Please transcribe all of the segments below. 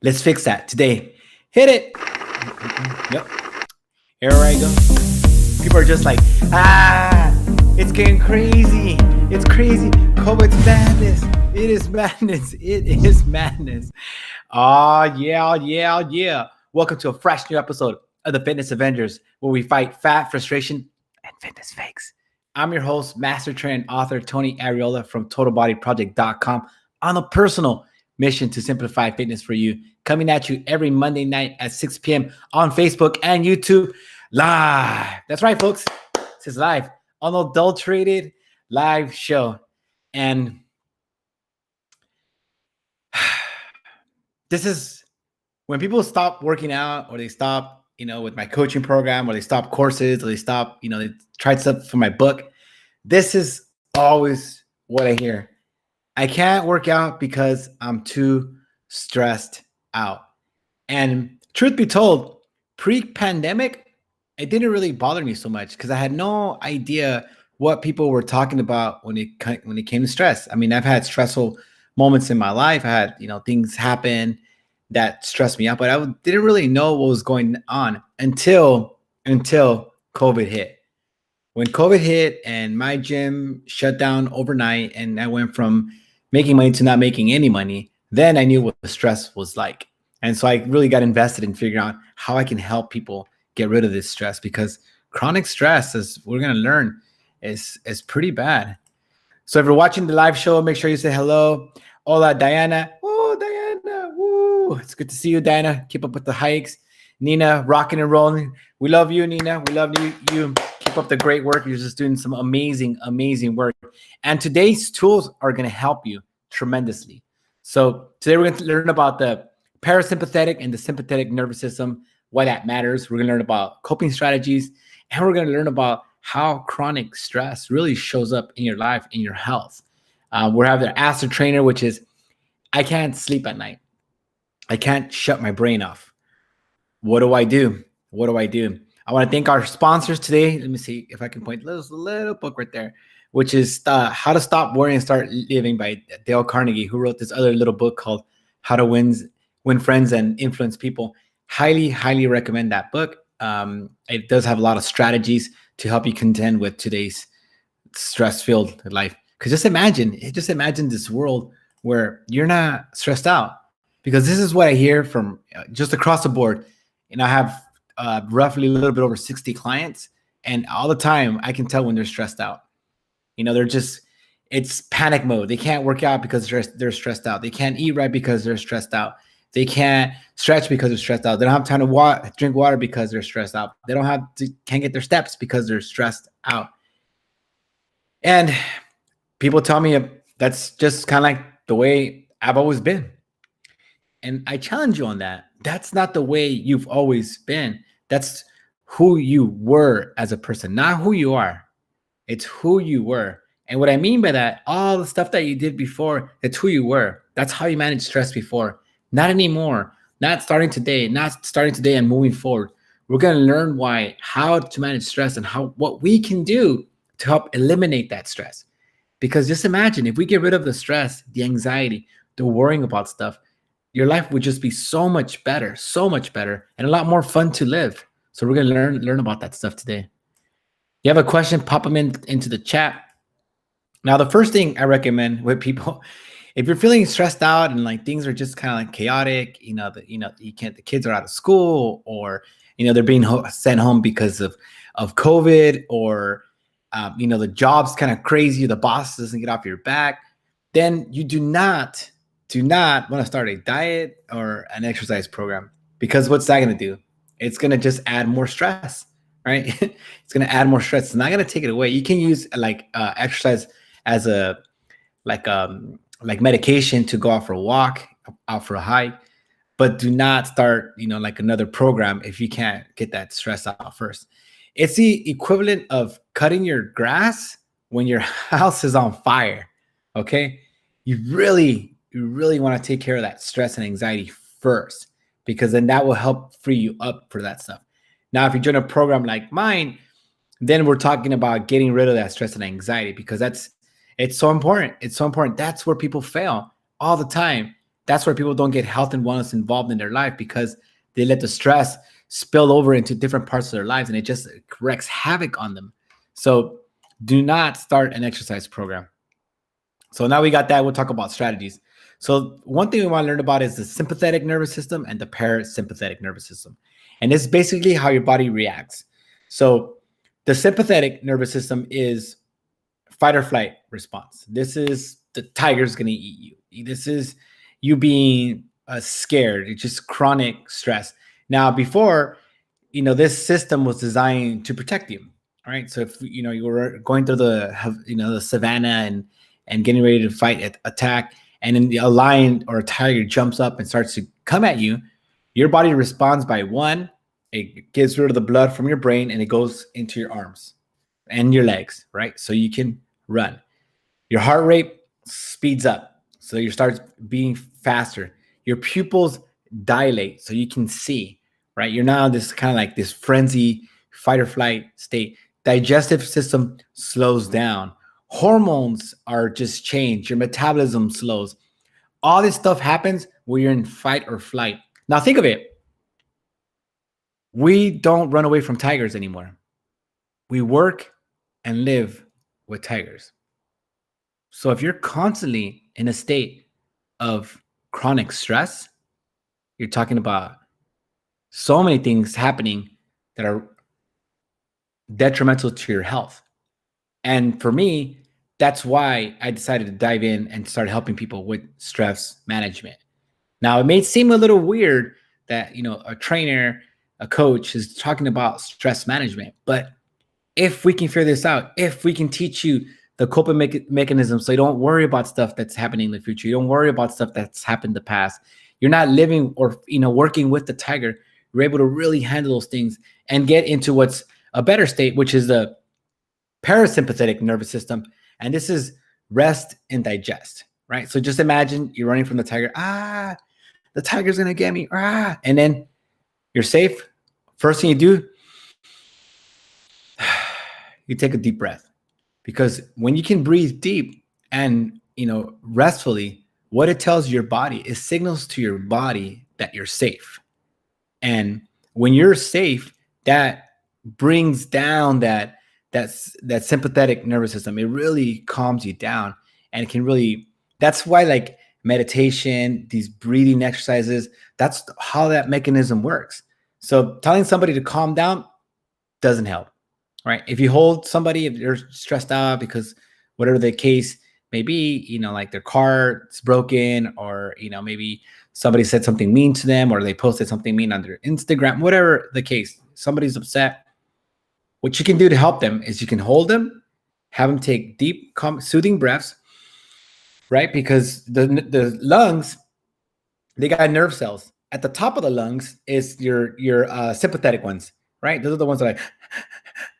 Let's fix that today. Hit it. Yep. Here I go. People are just like, it's getting crazy. It's crazy. COVID's madness. It is madness. It is madness. Yeah. Welcome to a fresh new episode of the Fitness Avengers, where we fight fat, frustration, and fitness fakes. I'm your host, master trainer, author Tony Arreola from TotalBodyProject.com on a personal mission to simplify fitness for you, coming at you every Monday night at 6 p.m. on Facebook and YouTube live. That's right, folks. This is live, unadulterated live show. And this is when people stop working out, or they stop, with my coaching program, or they stop courses, or they stop, they tried stuff for my book. This is always what I hear. I can't work out because I'm too stressed out. And truth be told, pre-pandemic, it didn't really bother me so much because I had no idea what people were talking about when it came to stress. I mean, I've had stressful moments in my life. I had, things happen that stressed me out, but I didn't really know what was going on until COVID hit. When COVID hit and my gym shut down overnight and I went from making money to not making any money, then I knew what the stress was like. And so I really got invested in figuring out how I can help people get rid of this stress, because chronic stress, as we're going to learn, is pretty bad. So if you're watching the live show, make sure you say hello. Hola, Diana. Oh, Diana. Woo. It's good to see you, Diana. Keep up with the hikes. Nina, rocking and rolling. We love you, Nina. We love you. Keep up the great work. You're just doing some amazing work. And today's tools are going to help you tremendously. So today we're going to learn about the parasympathetic and the sympathetic nervous system, why that matters. We're going to learn about coping strategies, and we're going to learn about how chronic stress really shows up in your life, in your health. We're having the Ask the Trainer, which is, I can't sleep at night. I can't shut my brain off. What do I do? I want to thank our sponsors today. Let me see if I can point this little book right there, which is How to Stop Worrying and Start Living by Dale Carnegie, who wrote this other little book called How to Win Friends and Influence People. Highly recommend that book. It does have a lot of strategies to help you contend with today's stress-filled life. Because just imagine this world where you're not stressed out. Because this is what I hear from just across the board. And I have roughly a little bit over 60 clients, and all the time I can tell when they're stressed out. It's panic mode. They can't work out because they're stressed out. They can't eat right because they're stressed out. They can't stretch because they're stressed out. They don't have time to drink water because they're stressed out. They can't get their steps because they're stressed out. And people tell me that's just kind of like the way I've always been. And I challenge you on that. That's not the way you've always been. That's who you were as a person, not who you are. It's who you were. And what I mean by that, all the stuff that you did before, it's who you were. That's how you managed stress before. Not anymore. Not starting today and moving forward. We're going to learn how to manage stress and what we can do to help eliminate that stress. Because just imagine, if we get rid of the stress, the anxiety, the worrying about stuff, your life would just be so much better, and a lot more fun to live. So we're going to learn about that stuff today. You have a question, pop them into the chat. Now, the first thing I recommend with people, if you're feeling stressed out and like things are just kind of like chaotic, the kids are out of school, or they're being sent home because of COVID, or the job's kind of crazy, the boss doesn't get off your back, then you do not want to start a diet or an exercise program, because what's that going to do? It's going to just add more stress, right? It's going to add more stress. It's not going to take it away. You can use exercise as a medication to go out for a walk, out for a hike, but do not start, another program if you can't get that stress out first. It's the equivalent of cutting your grass when your house is on fire. Okay. You really want to take care of that stress and anxiety first, because then that will help free you up for that stuff. Now, if you join a program like mine, then we're talking about getting rid of that stress and anxiety, because it's so important. It's so important. That's where people fail all the time. That's where people don't get health and wellness involved in their life, because they let the stress spill over into different parts of their lives, and it just wreaks havoc on them. So do not start an exercise program. So now we got that. We'll talk about strategies. So one thing we want to learn about is the sympathetic nervous system and the parasympathetic nervous system. And this is basically how your body reacts. So the sympathetic nervous system is fight or flight response. This is the tiger's going to eat you. This is you being scared. It's just chronic stress. Now, before, this system was designed to protect you. All right. So if, you were going through the savannah and getting ready to fight, attack, and then a lion or a tiger jumps up and starts to come at you, your body responds by one, it gets rid of the blood from your brain and it goes into your arms and your legs, right? So you can run. Your heart rate speeds up, so you start being faster. Your pupils dilate so you can see, right? You're now this kind of like this frenzy fight or flight state. Digestive system slows down. Hormones are just changed. Your metabolism slows. All this stuff happens when you're in fight or flight. Now think of it. We don't run away from tigers anymore. We work and live with tigers. So if you're constantly in a state of chronic stress, you're talking about so many things happening that are detrimental to your health. And for me, that's why I decided to dive in and start helping people with stress management. Now, it may seem a little weird that, a trainer, a coach is talking about stress management, but if we can figure this out, if we can teach you the coping mechanisms, so you don't worry about stuff that's happening in the future, you don't worry about stuff that's happened in the past, you're not living or, working with the tiger, you're able to really handle those things and get into what's a better state, which is the parasympathetic nervous system. And this is rest and digest, right? So just imagine you're running from the tiger. The tiger's going to get me. And then you're safe. First thing you do, you take a deep breath, because when you can breathe deep and, restfully, what it tells your body is signals to your body that you're safe. And when you're safe, that brings down that sympathetic nervous system. It really calms you down, and it can really, that's why like meditation, these breathing exercises, that's how that mechanism works. So telling somebody to calm down doesn't help, right? If you hold somebody, if they're stressed out because whatever the case may be, like their car is broken, or, maybe somebody said something mean to them, or they posted something mean on their Instagram, whatever the case, somebody's upset. What you can do to help them is you can hold them, have them take deep, soothing breaths, right? Because the lungs, they got nerve cells. At the top of the lungs is your sympathetic ones, right? Those are the ones that like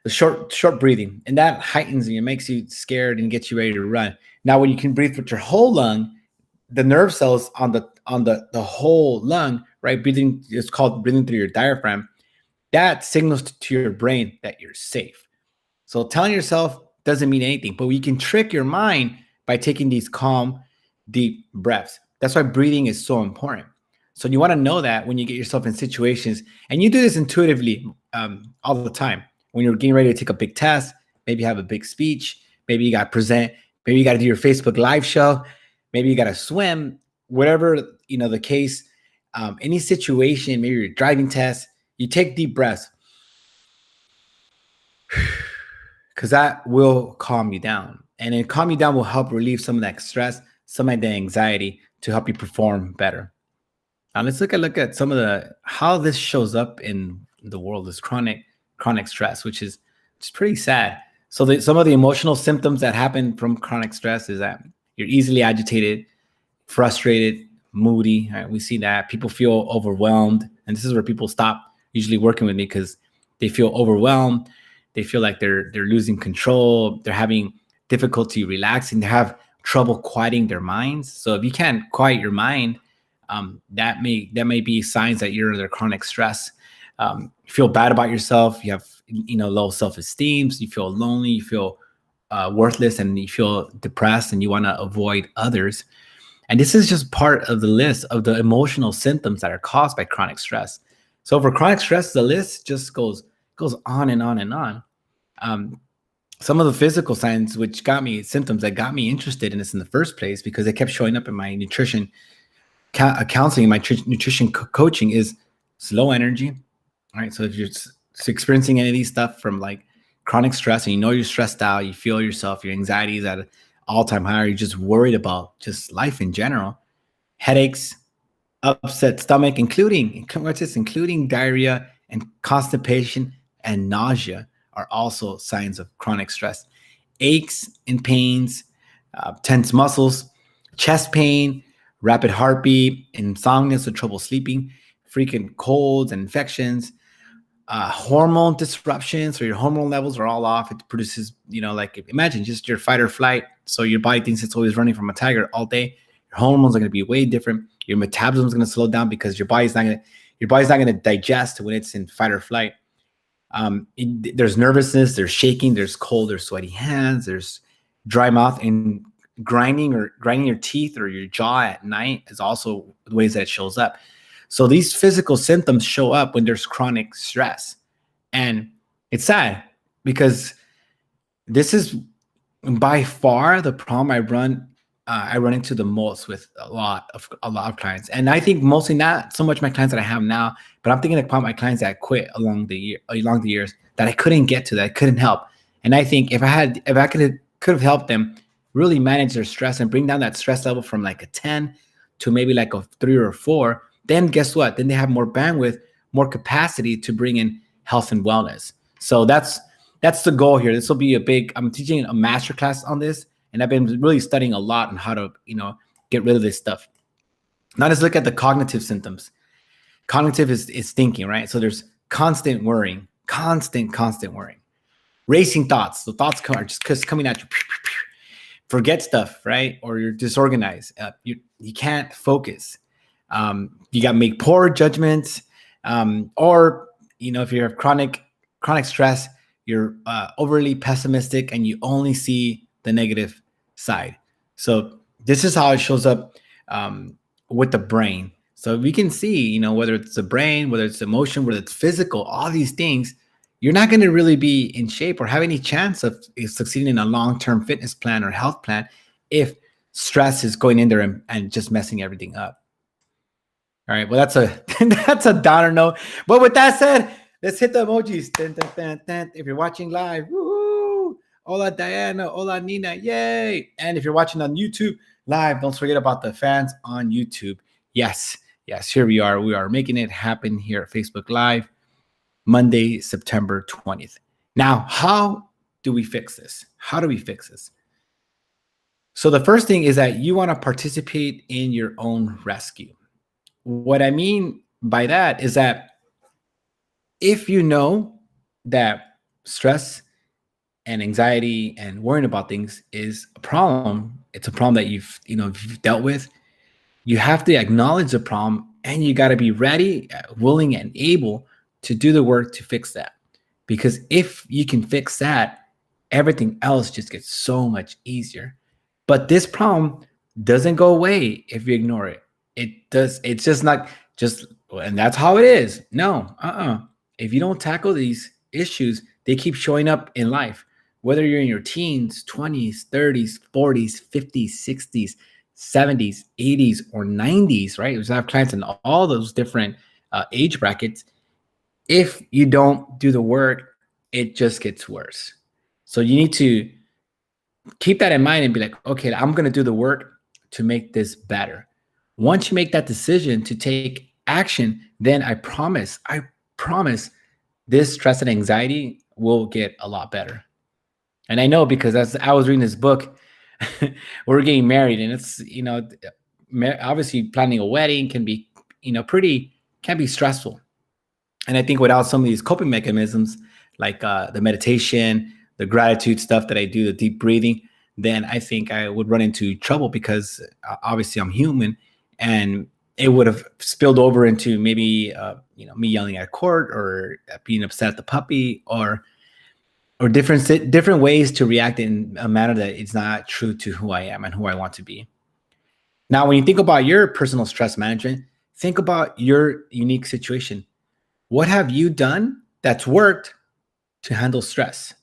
the short breathing, and that heightens you, makes you scared and gets you ready to run. Now, when you can breathe with your whole lung, the nerve cells on the whole lung, right? Breathing is called breathing through your diaphragm. That signals to your brain that you're safe. So telling yourself doesn't mean anything, but you can trick your mind by taking these calm, deep breaths. That's why breathing is so important. So you want to know that when you get yourself in situations, and you do this intuitively all the time. When you're getting ready to take a big test, maybe you have a big speech, maybe you got to present, maybe you got to do your Facebook live show, maybe you got to swim, whatever, the case, any situation, maybe your driving test, you take deep breaths, because that will calm you down. And then calm you down will help relieve some of that stress, some of the anxiety, to help you perform better. Now let's look at some of how this shows up in the world, this chronic stress, which is pretty sad. So some of the emotional symptoms that happen from chronic stress is that you're easily agitated, frustrated, moody. Right? We see that people feel overwhelmed, and this is where people stop usually working with me, because they feel overwhelmed. They feel like they're losing control. They're having difficulty relaxing. They have trouble quieting their minds. So if you can't quiet your mind, that may be signs that you're under chronic stress. You feel bad about yourself. You have low self-esteem. You feel lonely. You feel worthless, and you feel depressed, and you want to avoid others. And this is just part of the list of the emotional symptoms that are caused by chronic stress. So for chronic stress, the list just goes on and on and on. Some of the physical signs, which got me symptoms that got me interested in this in the first place, because they kept showing up in my nutrition counseling, my nutrition coaching, is slow energy. All right. So if you're experiencing any of these stuff from like chronic stress, and you know you're stressed out, you feel yourself, your anxiety is at an all-time high, or you're just worried about just life in general, headaches, upset stomach, including diarrhea and constipation and nausea, are also signs of chronic stress. Aches and pains, tense muscles, chest pain, rapid heartbeat, insomnia, so trouble sleeping, frequent colds and infections, hormone disruptions, so your hormone levels are all off. It produces, like imagine just your fight or flight. So your body thinks it's always running from a tiger all day. Your hormones are going to be way different. Your metabolism is going to slow down because your body's not going to digest when it's in fight or flight. There's nervousness, there's shaking, there's cold, there's sweaty hands, there's dry mouth, and grinding your teeth or your jaw at night is also the ways that it shows up. So these physical symptoms show up when there's chronic stress. And it's sad because this is by far the problem I run into the most with a lot of clients. And I think mostly not so much my clients that I have now, but I'm thinking about my clients that quit along the years that I couldn't get to, that I couldn't help. And I think if I could have helped them really manage their stress and bring down that stress level from like a 10 to maybe like a 3 or a 4, then guess what? Then they have more bandwidth, more capacity to bring in health and wellness. So that's the goal here. This will be I'm teaching a masterclass on this, and I've been really studying a lot on how to, get rid of this stuff. Now let's look at the cognitive symptoms. Cognitive is thinking, right? So there's constant worrying, constant worrying, racing thoughts. The thoughts are just coming at you. Forget stuff, right? Or you're disorganized. You can't focus. You got to make poor judgments. Or, if you have chronic stress, you're overly pessimistic and you only see the negative side. So this is how it shows up with the brain. So we can see, whether it's the brain, whether it's emotion, whether it's physical, all these things, you're not going to really be in shape or have any chance of succeeding in a long-term fitness plan or health plan if stress is going in there and just messing everything up. All right. Well, that's a downer note. But with that said, let's hit the emojis. Dun, dun, dun, dun. If you're watching live, woohoo! Hola, Diana. Hola, Nina. Yay. And if you're watching on YouTube live, don't forget about the fans on YouTube. Yes, here we are. We are making it happen here at Facebook Live, Monday, September 20th. Now, how do we fix this? So the first thing is that you want to participate in your own rescue. What I mean by that is that if you know that stress and anxiety and worrying about things is a problem, it's a problem that you've dealt with, you have to acknowledge the problem, and you got to be ready, willing, and able to do the work to fix that. Because if you can fix that, everything else just gets so much easier. But this problem doesn't go away if you ignore it. It does. It's just not just, and that's how it is. No, If you don't tackle these issues, they keep showing up in life, whether you're in your teens, 20s, 30s, 40s, 50s, 60s, 70s, 80s, or 90s, right? Because I have clients in all those different age brackets. If you don't do the work, it just gets worse. So you need to keep that in mind and be like, okay, I'm going to do the work to make this better. Once you make that decision to take action, then I promise this stress and anxiety will get a lot better. And I know, because as I was reading this book, we're getting married, and it's, obviously planning a wedding can be, can be stressful. And I think without some of these coping mechanisms, like the meditation, the gratitude stuff that I do, the deep breathing, then I think I would run into trouble, because obviously I'm human, and it would have spilled over into maybe, me yelling at court, or being upset at the puppy, or different ways to react in a manner that it's not true to who I am and who I want to be. Now, when you think about your personal stress management, think about your unique situation. What have you done that's worked to handle stress?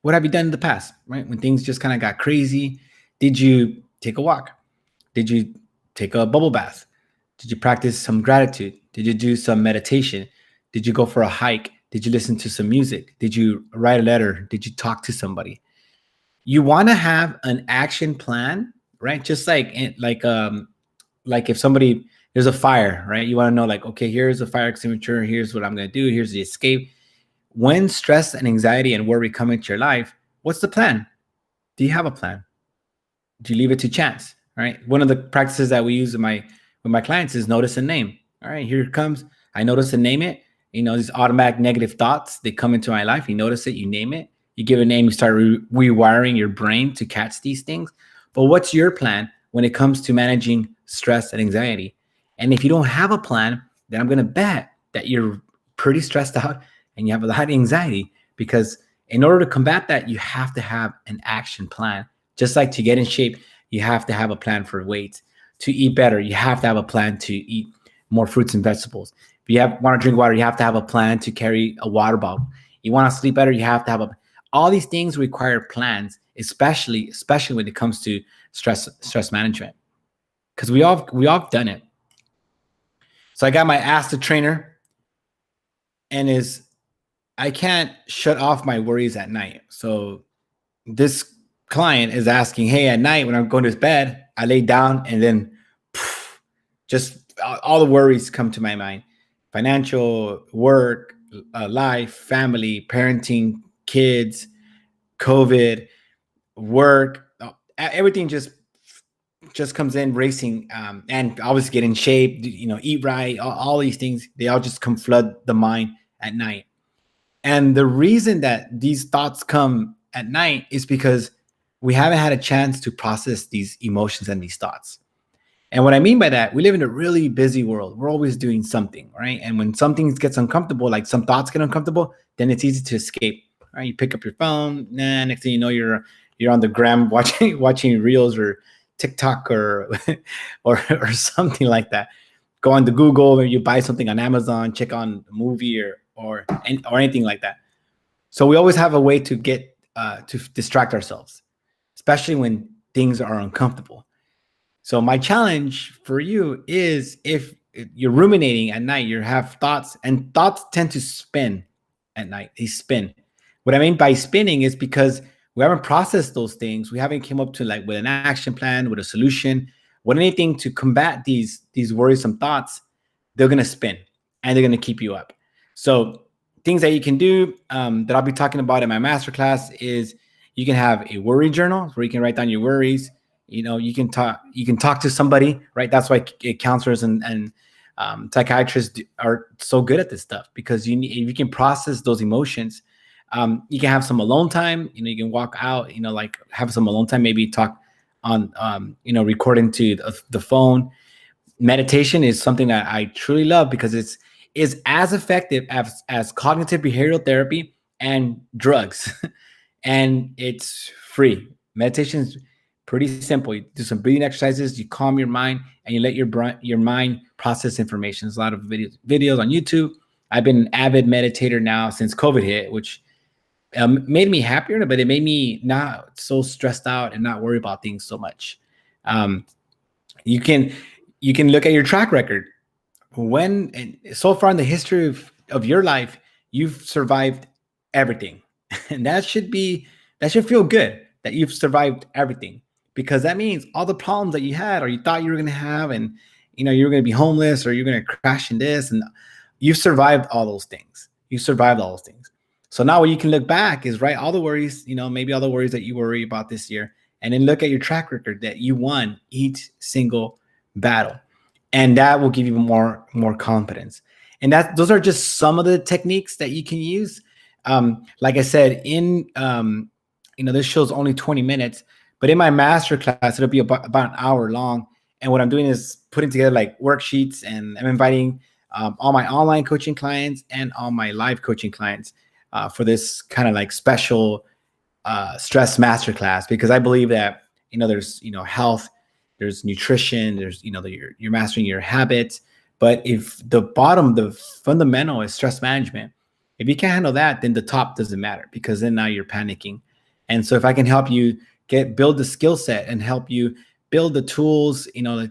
What have you done in the past, right? When things just kind of got crazy, did you take a walk? Did you take a bubble bath? Did you practice some gratitude? Did you do some meditation? Did you go for a hike? Did you listen to some music? Did you write a letter? Did you talk to somebody? You want to have an action plan, right? Just like if somebody, there's a fire, right? You want to know, like, okay, here's a fire extinguisher. Here's what I'm going to do. Here's the escape. When stress and anxiety and worry come into your life, what's the plan? Do you have a plan? Do you leave it to chance? All right. One of the practices that we use with my clients is notice and name. All right, here it comes. I notice and name it. These automatic negative thoughts, they come into my life. You notice it, you name it. You give a name, you start rewiring your brain to catch these things. But what's your plan when it comes to managing stress and anxiety? And if you don't have a plan, then I'm going to bet that you're pretty stressed out and you have a lot of anxiety, because in order to combat that, you have to have an action plan. Just like to get in shape, you have to have a plan for weight. To eat better, you have to have a plan to eat more fruits and vegetables. If you want to drink water, you have to have a plan to carry a water bottle. You want to sleep better, you have to have all these things require plans, especially when it comes to stress management, because we all done it. So I got my Ask the Trainer, and I can't shut off my worries at night. So this client is asking, hey, at night when I'm going to bed, I lay down and then just all the worries come to my mind: financial, work, life, family, parenting, kids, COVID, work, everything just comes in racing, and obviously get in shape, eat right, all these things, they all just come flood the mind at night. And the reason that these thoughts come at night is because we haven't had a chance to process these emotions and these thoughts. And what I mean by that, we live in a really busy world. We're always doing something, right? And when something gets uncomfortable, like some thoughts get uncomfortable, then it's easy to escape, right? You pick up your phone, next thing you know, you're on the gram watching reels or TikTok or or something like that. Go on to Google, or you buy something on Amazon, check on a movie or anything like that. So we always have a way to get to distract ourselves, especially when things are uncomfortable. So my challenge for you is, if you're ruminating at night, you have thoughts, and thoughts tend to spin at night. They spin. What I mean by spinning is because we haven't processed those things. We haven't came up to with an action plan, with a solution, with anything to combat these worrisome thoughts. They're going to spin and they're going to keep you up. So things that you can do, that I'll be talking about in my masterclass, is you can have a worry journal where you can write down your worries. You can talk to somebody, right? That's why counselors and psychiatrists are so good at this stuff, because if you can process those emotions. You can have some alone time. You can walk out. Have some alone time. Maybe talk on, recording to the phone. Meditation is something that I truly love, because it's as effective as cognitive behavioral therapy and drugs, and it's free. Meditation is pretty simple. You do some breathing exercises. You calm your mind, and you let your mind process information. There's a lot of videos on YouTube. I've been an avid meditator now since COVID hit, which made me happier, but it made me not so stressed out and not worry about things so much. You can look at your track record. So far in the history of your life, you've survived everything. And that should feel good that you've survived everything, because that means all the problems that you had or you thought you were going to have, and you were going to be homeless or you're going to crash in this, and you've survived all those things. So now what you can look back is, right, all the worries, maybe all the worries that you worry about this year, and then look at your track record that you won each single battle. And that will give you more confidence. And those are just some of the techniques that you can use. Like I said, this show's only 20 minutes, but in my masterclass, it'll be about an hour long. And what I'm doing is putting together worksheets, and I'm inviting all my online coaching clients and all my live coaching clients for this kind of special stress masterclass, because I believe that there's health there's nutrition, there's, you're mastering your habits. But if the fundamental is stress management, if you can't handle that, then the top doesn't matter, because then now you're panicking. And so if I can help you build the skill set and help you build the tools,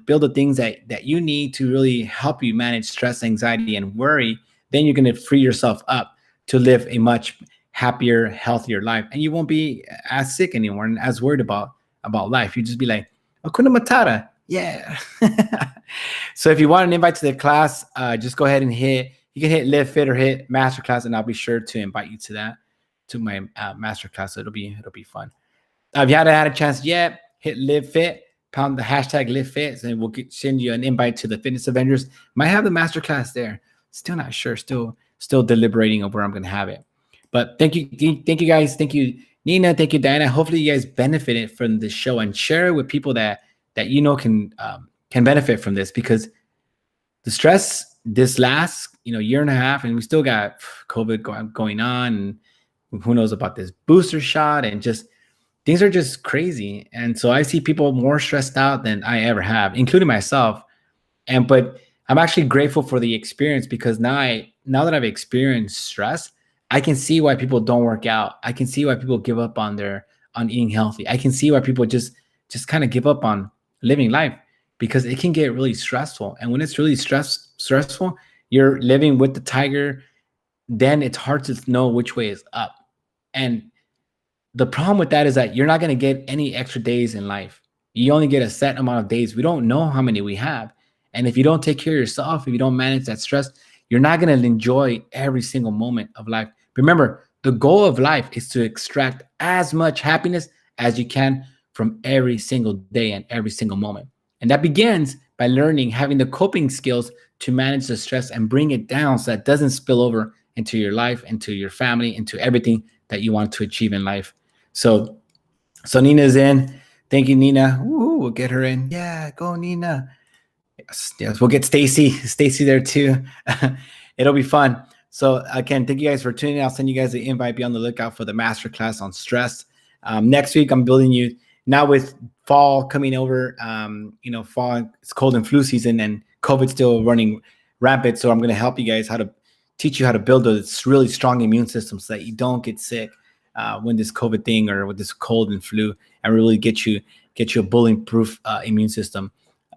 build the things that you need to really help you manage stress, anxiety, and worry, then you're going to free yourself up to live a much happier, healthier life. And you won't be as sick anymore and as worried about life. You just be like, Hakuna Matata. Yeah. So if you want an invite to the class, just go ahead and you can hit Live Fit or hit Masterclass, and I'll be sure to invite you to my Masterclass. So it'll be fun. If you haven't had a chance yet, hit Live Fit, pound the hashtag Live Fit, and we'll send you an invite to the Fitness Avengers. Might have the Masterclass there. Still not sure. Still deliberating of where I'm going to have it. But thank you guys. Thank you, Nina. Thank you, Diana. Hopefully you guys benefited from this show, and share it with people that can benefit from this, because the stress this last year and a half, and we still got COVID going on, and who knows about this booster shot, and just things are just crazy. And so I see people more stressed out than I ever have, including myself. But I'm actually grateful for the experience, because now that I've experienced stress, I can see why people don't work out. I can see why people give up on eating healthy. I can see why people just kind of give up on living life, because it can get really stressful. And when it's really stressful, you're living with the tiger, then it's hard to know which way is up. And the problem with that is that you're not going to get any extra days in life. You only get a set amount of days. We don't know how many we have. And if you don't take care of yourself, if you don't manage that stress, you're not going to enjoy every single moment of life. Remember, the goal of life is to extract as much happiness as you can from every single day and every single moment. And that begins by having the coping skills to manage the stress and bring it down so that it doesn't spill over into your life, into your family, into everything that you want to achieve in life. So Nina's in. Thank you, Nina. Ooh, we'll get her in. Yeah, go Nina. Yes, we'll get Stacy there too. It'll be fun. So again, thank you guys for tuning in. I'll send you guys the invite. Be on the lookout for the masterclass on stress. Next week, I'm building you now with fall coming over. Fall, it's cold and flu season, and COVID's still running rampant. So I'm going to help you guys teach you how to build a really strong immune system so that you don't get sick when this COVID thing or with this cold and flu, and really get you a bulletproof immune system.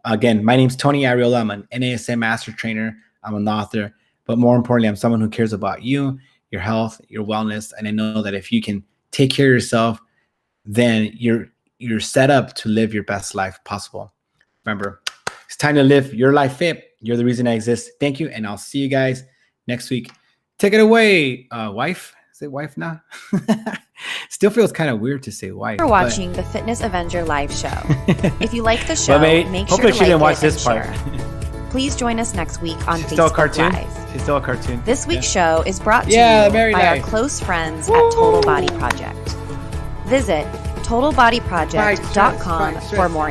Again, my name's Tony Arreola. I'm an NASM master trainer. I'm an author, but more importantly, I'm someone who cares about you, your health, your wellness. And I know that if you can take care of yourself, then you're set up to live your best life possible. Remember, it's time to live your life fit. You're the reason I exist. Thank you. And I'll see you guys next week. Take it away, wife. Is it wife now? Still feels kind of weird to say wife. For watching the Fitness Avenger live show. If you like the show, make sure to hopefully she didn't watch this part. Please join us next week on Facebook still a cartoon? Live. It's still a cartoon. This week's show is brought to you by our close friends at Total Body Project. Visit totalbodyproject.com for more info.